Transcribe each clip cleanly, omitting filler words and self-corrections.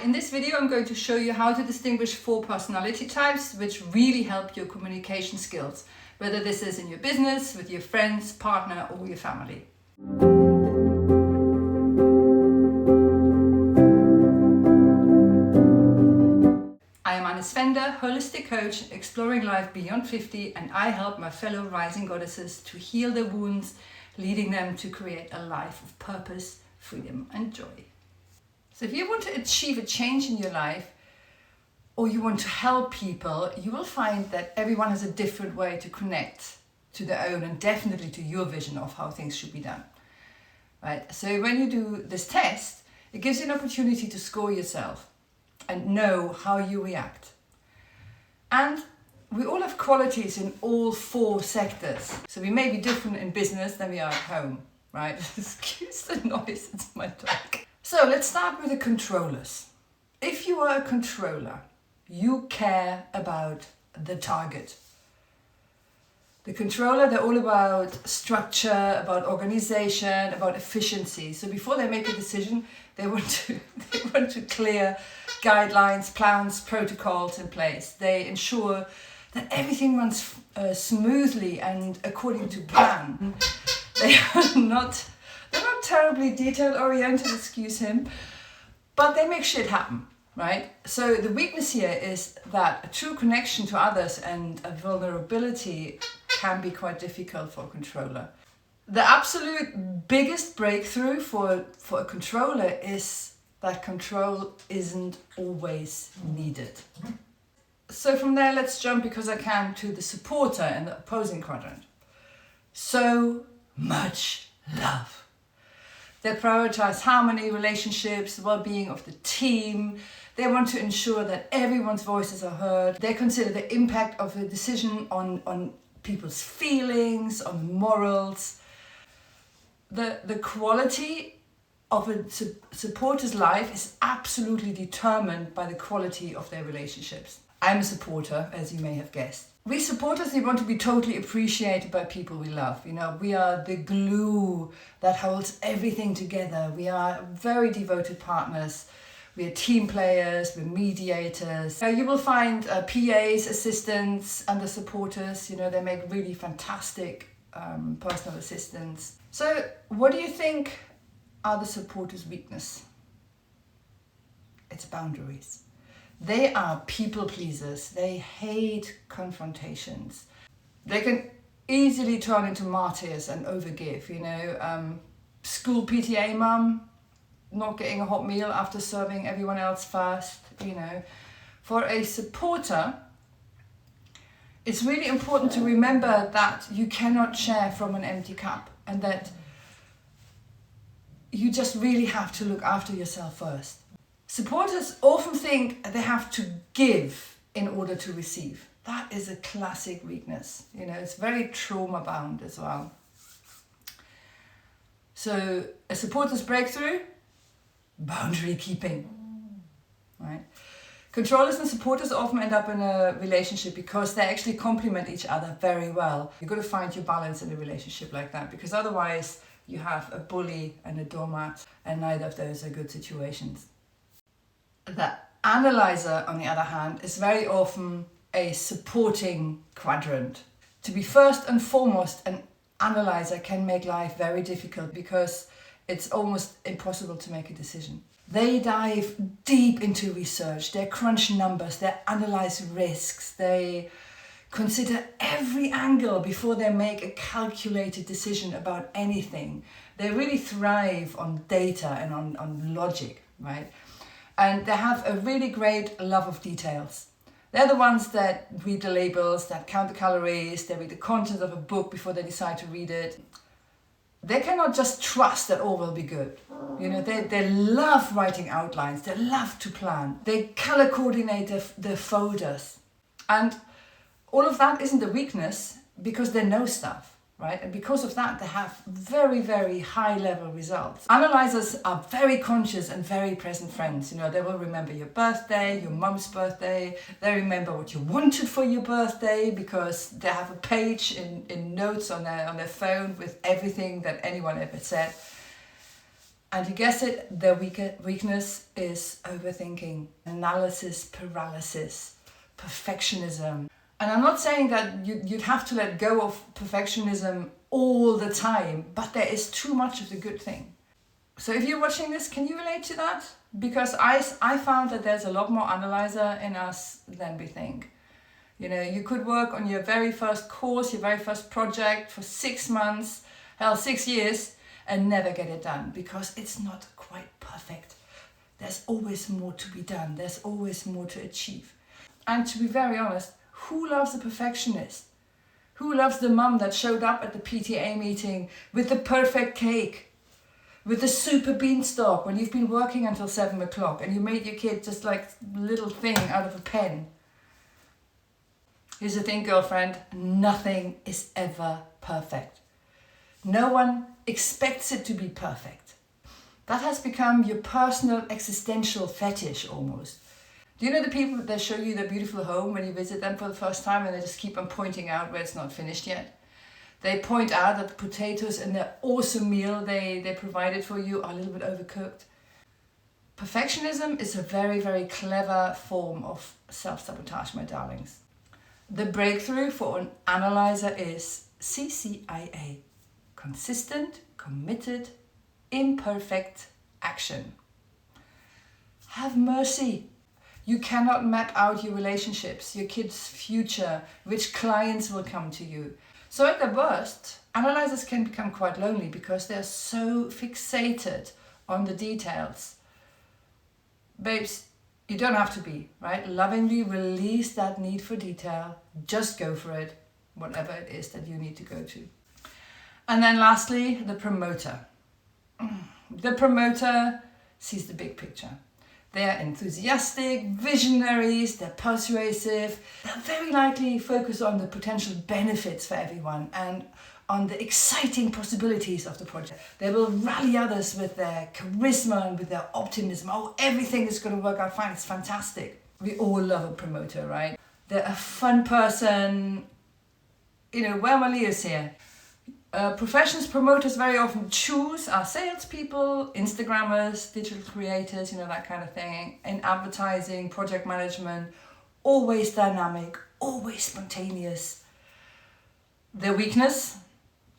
in this video I'm going to show you how to distinguish 4 personality types which really help your communication skills, whether this is in your business, with your friends, partner or your family. I am Anne Svender, holistic coach, exploring life beyond 50, and I help my fellow rising goddesses to heal their wounds, leading them to create a life of purpose, freedom and joy. So if you want to achieve a change in your life, or you want to help people, you will find that everyone has a different way to connect to their own and definitely to your vision of how things should be done. Right? So when you do this test, it gives you an opportunity to score yourself and know how you react. And we all have qualities in all 4 sectors. So we may be different in business than we are at home, right? Excuse the noise, it's my dog. So let's start with the controllers. If you are a controller, you care about the target. The controller, they're all about structure, about organization, about efficiency. So before they make a decision, they want to clear guidelines, plans, protocols in place. They ensure that everything runs smoothly and according to plan. They're not terribly detail oriented, excuse him, but they make shit happen, right? So the weakness here is that a true connection to others and a vulnerability can be quite difficult for a controller. The absolute biggest breakthrough for a controller is that control isn't always needed. So from there, let's jump, because I can, to the supporter in the opposing quadrant. So much love. They prioritize harmony, relationships, the well-being of the team. They want to ensure that everyone's voices are heard. They consider the impact of a decision on people's feelings, on morals. The quality of a supporter's life is absolutely determined by the quality of their relationships. I'm a supporter, as you may have guessed. We supporters, we want to be totally appreciated by people we love. You know, we are the glue that holds everything together. We are very devoted partners. We are team players, we're mediators. You will find PAs, assistants, and the supporters. You know, they make really fantastic personal assistants. So what do you think are the supporters' weakness? It's boundaries. They are people pleasers. They hate confrontations. They can easily turn into martyrs and overgive, you know. School PTA mum, not getting a hot meal after serving everyone else first, you know. For a supporter, it's really important to remember that you cannot share from an empty cup, and that you just really have to look after yourself first. Supporters often think they have to give in order to receive. That is a classic weakness. You know, it's very trauma bound as well. So a supporter's breakthrough, boundary keeping, right? Controllers and supporters often end up in a relationship because they actually complement each other very well. You've got to find your balance in a relationship like that, because otherwise you have a bully and a doormat, and neither of those are good situations. The analyzer, on the other hand, is very often a supporting quadrant. To be first and foremost an analyzer can make life very difficult, because it's almost impossible to make a decision. They dive deep into research, they crunch numbers, they analyze risks, they consider every angle before they make a calculated decision about anything. They really thrive on data and on logic, right? And they have a really great love of details. They're the ones that read the labels, that count the calories, they read the contents of a book before they decide to read it. They cannot just trust that all will be good. You know, they love writing outlines, they love to plan. They color coordinate their folders. And all of that isn't a weakness, because they know stuff. Right? And because of that, they have very, very high level results. Analyzers are very conscious and very present friends. You know, they will remember your birthday, your mum's birthday. They remember what you wanted for your birthday, because they have a page in notes on their phone with everything that anyone ever said. And you guess it, their weakness is overthinking, analysis paralysis, perfectionism. And I'm not saying that you'd have to let go of perfectionism all the time, but there is too much of the good thing. So if you're watching this, can you relate to that? Because I found that there's a lot more analyzer in us than we think. You know, you could work on your very first course, your very first project for 6 months, 6 years, and never get it done because it's not quite perfect. There's always more to be done. There's always more to achieve. And to be very honest, who loves a perfectionist? Who loves the mum that showed up at the PTA meeting with the perfect cake, with the super beanstalk when you've been working until 7 o'clock and you made your kid just like a little thing out of a pen? Here's the thing, girlfriend, nothing is ever perfect. No one expects it to be perfect. That has become your personal existential fetish almost. Do you know the people that show you their beautiful home when you visit them for the first time and they just keep on pointing out where it's not finished yet? They point out that the potatoes in their awesome meal they provided for you are a little bit overcooked. Perfectionism is a very, very clever form of self-sabotage, my darlings. The breakthrough for an analyzer is CCIA. Consistent, committed, imperfect action. Have mercy. You cannot map out your relationships, your kids' future, which clients will come to you. So at the worst, analyzers can become quite lonely because they're so fixated on the details. Babes, you don't have to be, right? Lovingly release that need for detail. Just go for it, whatever it is that you need to go to. And then lastly, the promoter. The promoter sees the big picture. They're enthusiastic, visionaries, they're persuasive. They'll very likely focus on the potential benefits for everyone and on the exciting possibilities of the project. They will rally others with their charisma and with their optimism. Oh, everything is going to work out fine. It's fantastic. We all love a promoter, right? They're a fun person. You know, where are my Leos here? Professions promoters very often choose are salespeople, Instagrammers, digital creators, you know, that kind of thing. In advertising, project management, always dynamic, always spontaneous. Their weakness,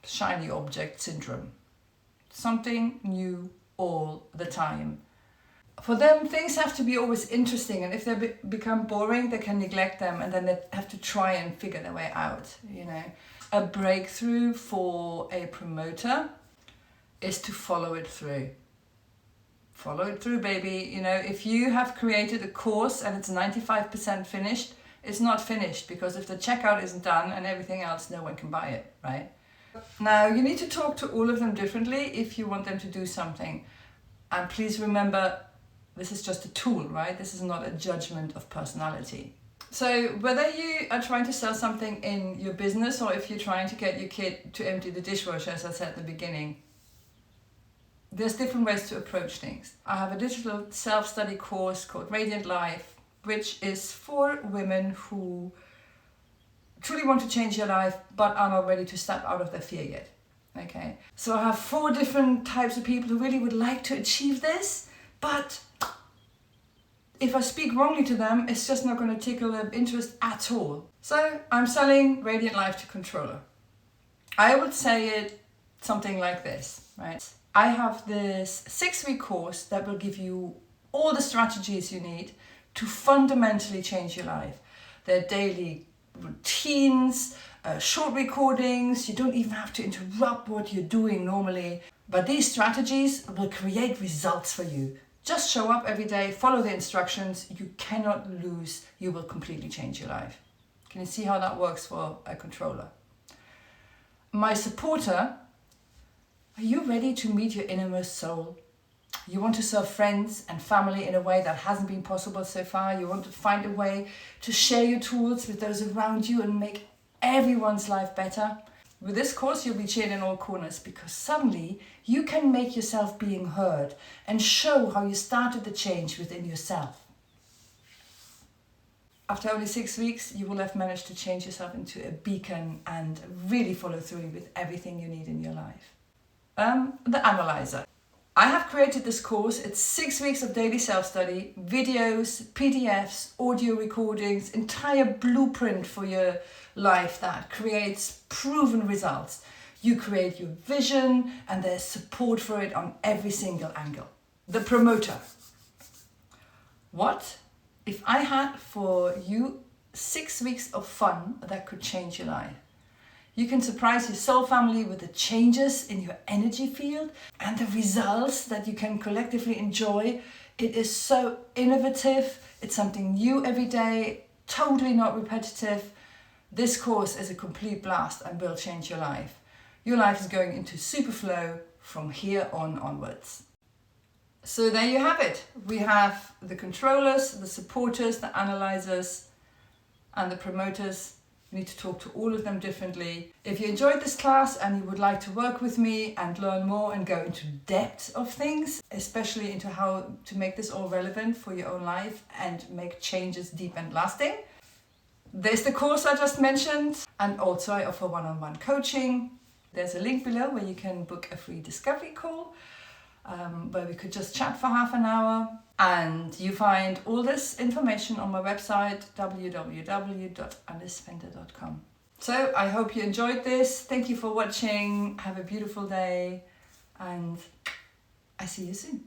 shiny object syndrome. Something new all the time. For them, things have to be always interesting, and if they become boring, they can neglect them, and then they have to try and figure their way out, you know. A breakthrough for a promoter is to follow it through. Follow it through, baby. You know, if you have created a course and it's 95% finished, it's not finished, because if the checkout isn't done and everything else, no one can buy it, right? Now, you need to talk to all of them differently if you want them to do something. And please remember, this is just a tool, right? This is not a judgment of personality. So whether you are trying to sell something in your business or if you're trying to get your kid to empty the dishwasher, as I said at the beginning, there's different ways to approach things. I have a digital self-study course called Radiant Life, which is for women who truly want to change their life but are not ready to step out of their fear yet. Okay, so I have 4 different types of people who really would like to achieve this, but if I speak wrongly to them, it's just not going to tickle their interest at all. So I'm selling Radiant Life to Controller. I would say it something like this, right? I have this 6-week course that will give you all the strategies you need to fundamentally change your life. There are daily routines, short recordings. You don't even have to interrupt what you're doing normally. But these strategies will create results for you. Just show up every day, follow the instructions. You cannot lose. You will completely change your life. Can you see how that works for a controller? My supporter, are you ready to meet your innermost soul? You want to serve friends and family in a way that hasn't been possible so far. You want to find a way to share your tools with those around you and make everyone's life better. With this course, you'll be cheered in all corners because suddenly you can make yourself being heard and show how you started the change within yourself. After only 6 weeks, you will have managed to change yourself into a beacon and really follow through with everything you need in your life. The analyzer. I have created this course. It's 6 weeks of daily self-study, videos, PDFs, audio recordings, entire blueprint for your life that creates proven results. You create your vision and there's support for it on every single angle. The promoter. What if I had for you 6 weeks of fun that could change your life? You can surprise your soul family with the changes in your energy field and the results that you can collectively enjoy. It is so innovative. It's something new every day, totally not repetitive. This course is a complete blast and will change your life. Your life is going into super flow from here on onwards. So there you have it. We have the controllers, the supporters, the analyzers, and the promoters. You need to talk to all of them differently. If you enjoyed this class and you would like to work with me and learn more and go into depth of things, especially into how to make this all relevant for your own life and make changes deep and lasting, there's the course I just mentioned, and also I offer one-on-one coaching. There's a link below where you can book a free discovery call where we could just chat for half an hour. And you find all this information on my website, www.alicevender.com. So I hope you enjoyed this. Thank you for watching. Have a beautiful day and I see you soon.